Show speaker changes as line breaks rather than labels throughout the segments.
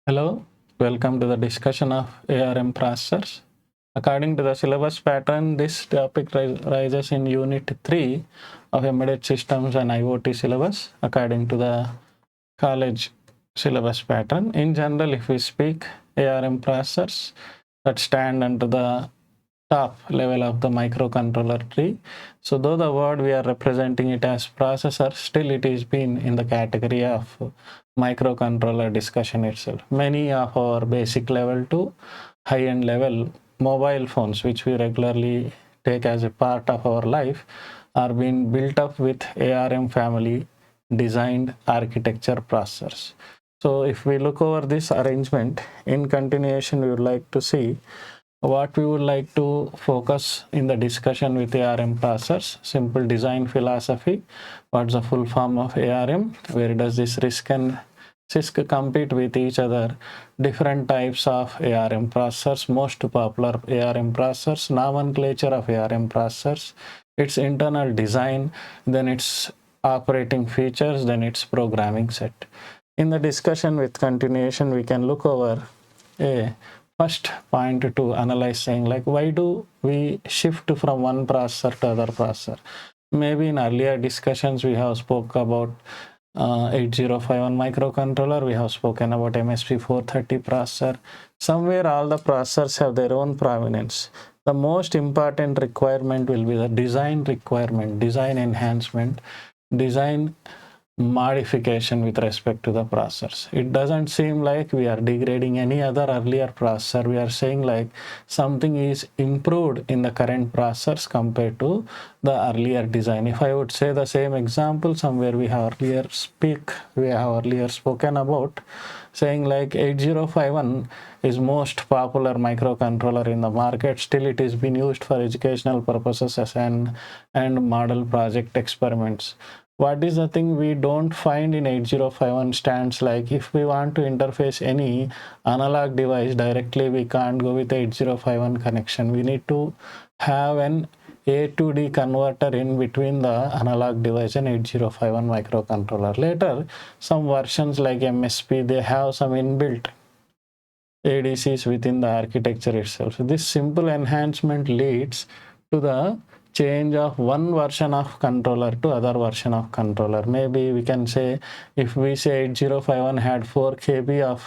Hello, welcome to the discussion of ARM processors. According to the syllabus pattern, this topic rises in Unit 3 of Embedded Systems and IoT syllabus according to the college syllabus pattern. In general, if we speak ARM processors that stand under the top level of the microcontroller tree. So though the word we are representing it as processor, still it is been in the category of microcontroller discussion itself. Many of our basic level to high-end level mobile phones, which we regularly take as a part of our life, are being built up with ARM family designed architecture processors. So if we look over this arrangement, in continuation, we would like to see what we would like to focus in the discussion with ARM processors. Simple design philosophy. What's the full form of ARM? Where does this RISC and CISC compete with each other? Different types of ARM processors, most popular ARM processors, nomenclature of ARM processors, its internal design, then its operating features, then its programming set. In the discussion with continuation, we can look over a first point to analyze, saying like, why do we shift from one processor to other processor? Maybe in earlier discussions we have spoke about 8051 microcontroller, we have spoken about MSP 430 processor. Somewhere all the processors have their own provenance. The most important requirement will be the design requirement, design enhancement, design modification with respect to the processors. It doesn't seem like we are degrading any other earlier processor. We are saying like something is improved in the current processors compared to the earlier design. If I would say the same example, somewhere we have earlier spoken about, saying like 8051 is most popular microcontroller in the market. Still it is being used for educational purposes and model project experiments. What is the thing we don't find in 8051 stands like if we want to interface any analog device directly, we can't go with 8051 connection. We need to have an A to D converter in between the analog device and 8051 microcontroller. Later, some versions like MSP, they have some inbuilt ADCs within the architecture itself. So this simple enhancement leads to the change of one version of controller to other version of controller. Maybe we can say, if we say 8051 had 4 KB of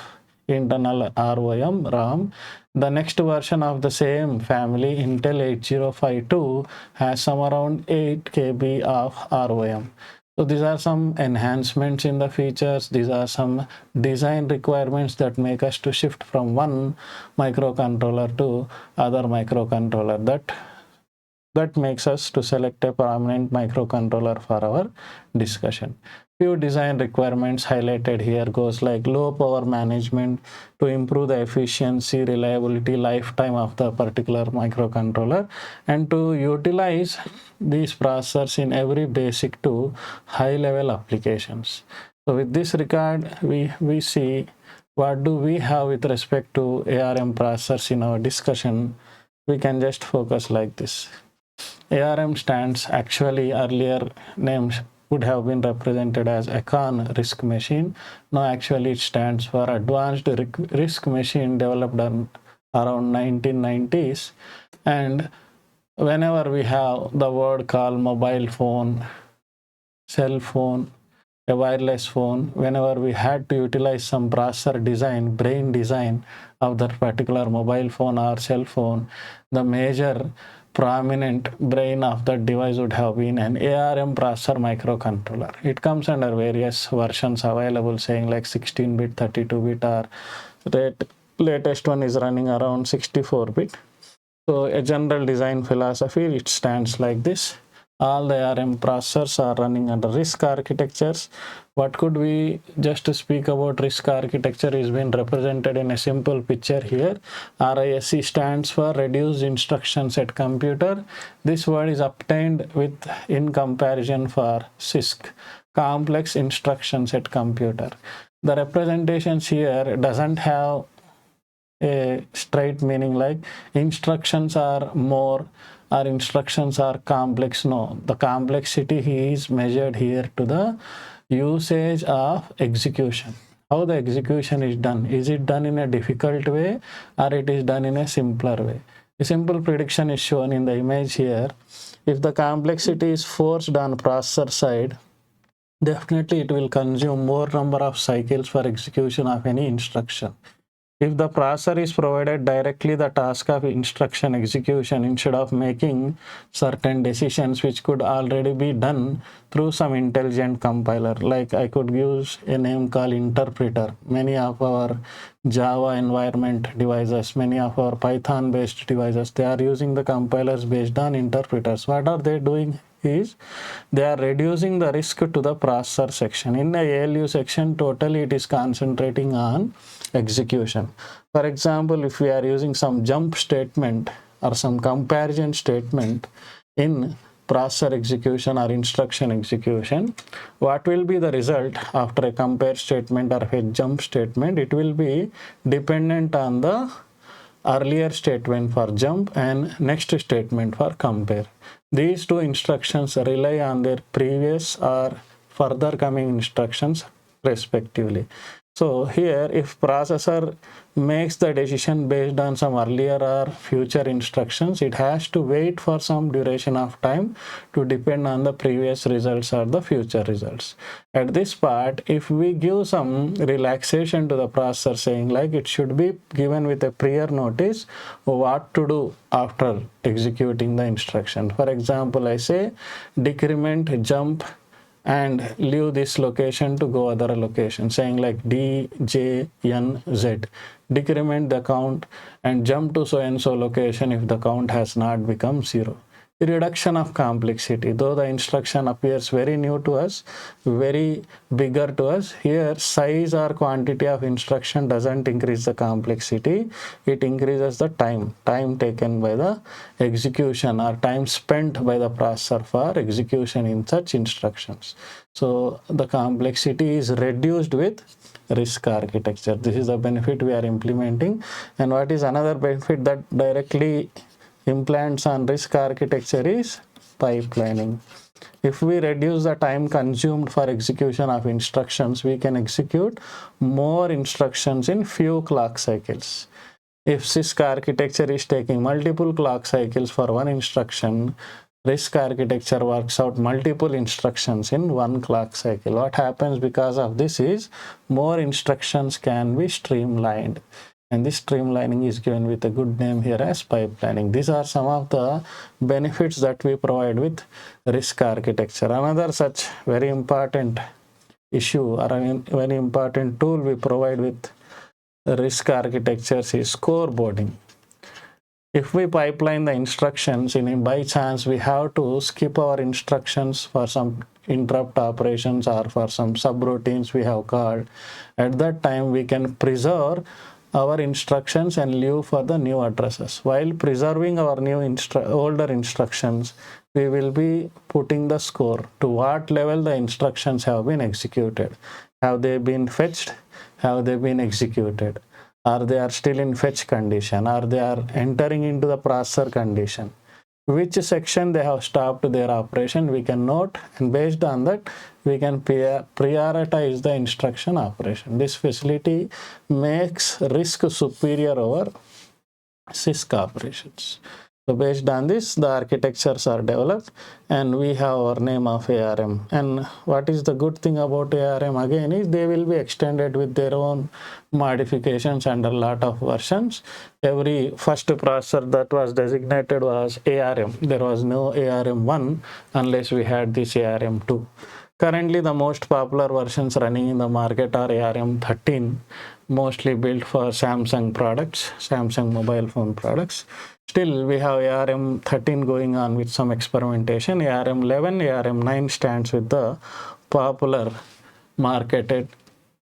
internal RAM, the next version of the same family, Intel 8052, has some around 8 KB of RAM. So these are some enhancements in the features. These are some design requirements that make us to shift from one microcontroller to other microcontroller. That makes us to select a prominent microcontroller for our discussion. Few design requirements highlighted here goes like low power management to improve the efficiency, reliability, lifetime of the particular microcontroller, and to utilize these processors in every basic to high level applications. So with this regard, we see what do we have with respect to ARM processors in our discussion. We can just focus like this. ARM stands, actually earlier names would have been represented as Acorn RISC machine. Now actually it stands for Advanced RISC Machine, developed around 1990s. And whenever we have the word called mobile phone, cell phone, a wireless phone, whenever we had to utilize some processor design, brain design of that particular mobile phone or cell phone, the major prominent brain of that device would have been an ARM processor microcontroller. It comes under various versions available, saying like 16-bit, 32-bit, or the latest one is running around 64-bit. So a general design philosophy, it stands like this. All the ARM processors are running under RISC architectures. What could we just speak about RISC architecture is being represented in a simple picture here. RISC stands for Reduced Instruction Set Computer. This word is obtained with in comparison for CISC, Complex Instruction Set Computer. The representations here doesn't have a straight meaning like instructions are more or instructions are complex. No, the complexity is measured here to the usage of execution. how the execution is done. Is it done in a difficult way or it is done in a simpler way? A simple prediction is shown in the image here. If the complexity is forced on processor side, definitely it will consume more number of cycles for execution of any instruction. If the processor is provided directly the task of instruction execution instead of making certain decisions which could already be done through some intelligent compiler, like I could use a name called interpreter. Many of our Java environment devices, many of our Python based devices, they are using the compilers based on interpreters. What are they doing is they are reducing the risk to the processor section. In the ALU section, totally it is concentrating on execution. For example, if we are using some jump statement or some comparison statement in processor execution or instruction execution, what will be the result after a compare statement or a jump statement? It will be dependent on the earlier statement for jump and next statement for compare. These two instructions rely on their previous or further coming instructions respectively. So here, if processor makes the decision based on some earlier or future instructions, it has to wait for some duration of time to depend on the previous results or the future results. At this part, if we give some relaxation to the processor, saying like it should be given with a prior notice what to do after executing the instruction. For example, I say decrement, jump, and leave this location to go other location, saying like D, J, N, Z. Decrement the count and jump to so and so location if the count has not become 0. The reduction of complexity, though the instruction appears very new to us, very bigger to us, here size or quantity of instruction doesn't increase the complexity, it increases the time taken by the execution or time spent by the processor for execution in such instructions. So the complexity is reduced with RISC architecture. This is the benefit we are implementing. And what is another benefit that directly implants on RISC architecture is pipelining. If we reduce the time consumed for execution of instructions, we can execute more instructions in few clock cycles. If CISC architecture is taking multiple clock cycles for one instruction, RISC architecture works out multiple instructions in one clock cycle. What happens because of this is more instructions can be streamlined. And this streamlining is given with a good name here as pipelining. These are some of the benefits that we provide with RISC architecture. Another such very important issue or a very important tool we provide with RISC architectures is scoreboarding. If we pipeline the instructions, by chance we have to skip our instructions for some interrupt operations or for some subroutines we have called, at that time we can preserve our instructions and leave for the new addresses. While preserving our older instructions, we will be putting the score to what level the instructions have been executed. Have they been fetched? Have they been executed? Or they are still in fetch condition? Or they are entering into the processor condition? Which section they have stopped their operation, we can note, and based on that we can prioritize the instruction operation. This facility makes RISC superior over CISC operations. So based on this, the architectures are developed and we have our name of ARM. And what is the good thing about ARM again is they will be extended with their own modifications under a lot of versions. Every first processor that was designated was ARM. There was no ARM1 unless we had this ARM2. Currently, the most popular versions running in the market are ARM13, mostly built for Samsung products, Samsung mobile phone products. Still, we have ARM13 going on with some experimentation. ARM11, ARM9 stands with the popular marketed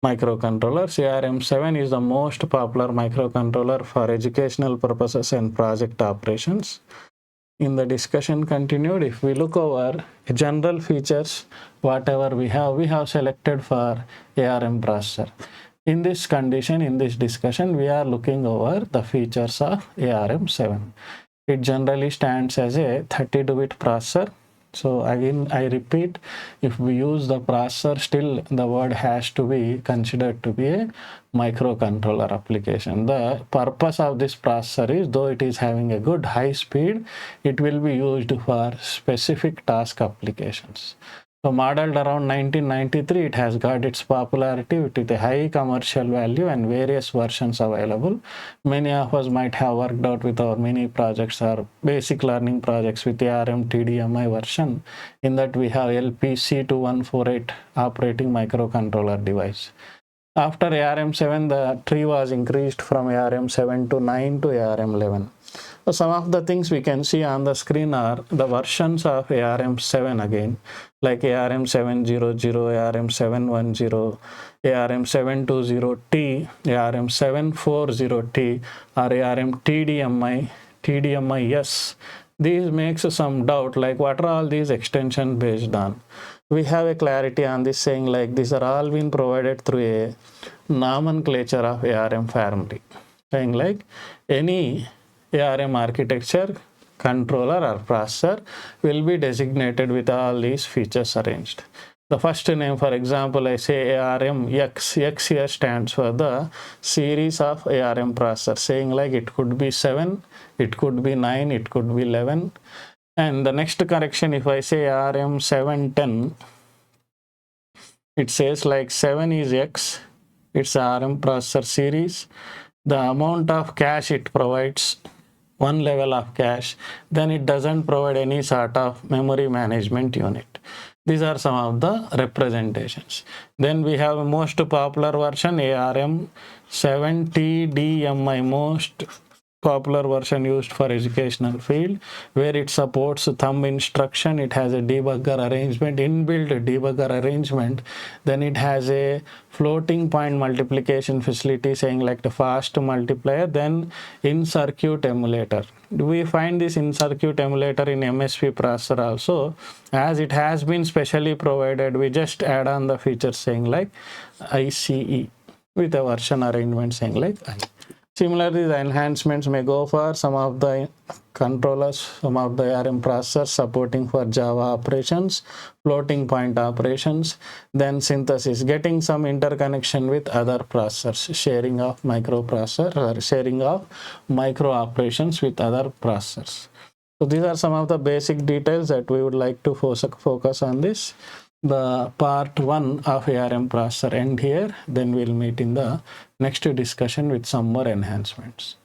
microcontrollers. ARM7 is the most popular microcontroller for educational purposes and project operations. In the discussion continued, if we look over general features, whatever we have selected for ARM processor. In this condition, in this discussion, we are looking over the features of ARM7. It generally stands as a 32-bit processor, So again, I repeat, if we use the processor, still the word has to be considered to be a microcontroller application. The purpose of this processor is, though it is having a good high speed, it will be used for specific task applications. So modeled around 1993, it has got its popularity with a high commercial value and various versions available. Many of us might have worked out with our mini projects or basic learning projects with ARM TDMI version. In that we have LPC2148 operating microcontroller device. After ARM7, the tree was increased from ARM7 to 9 to ARM11. So some of the things we can see on the screen are the versions of ARM7 again, like ARM700, ARM710, ARM720T, ARM740T, or ARM TDMI, TDMI-S. These makes some doubt, like what are all these extensions based on? We have a clarity on this, saying like these are all been provided through a nomenclature of ARM family, saying like any ARM architecture, controller or processor will be designated with all these features arranged. The first name, for example, I say ARM X. X here stands for the series of ARM processor, saying like it could be 7, it could be 9, it could be 11. And the next correction, if I say ARM 710, it says like 7 is X, it's ARM processor series. The amount of cache it provides, one level of cache, then it doesn't provide any sort of memory management unit. These are some of the representations. Then we have a most popular version, ARM 7TDMI, most popular version used for educational field, where it supports thumb instruction. It has a debugger arrangement, inbuilt debugger arrangement. Then it has a floating point multiplication facility, saying like the fast multiplier. Then in-circuit emulator. We find this in-circuit emulator in MSP processor also, as it has been specially provided. We just add on the feature saying like ICE with a version arrangement saying like I. Similarly, the enhancements may go for some of the controllers, some of the ARM processors supporting for Java operations, floating point operations, then synthesis, getting some interconnection with other processors, sharing of microprocessor or sharing of micro operations with other processors. So these are some of the basic details that we would like to focus on this. The part 1 of ARM processor end here, then we'll meet in the next discussion with some more enhancements.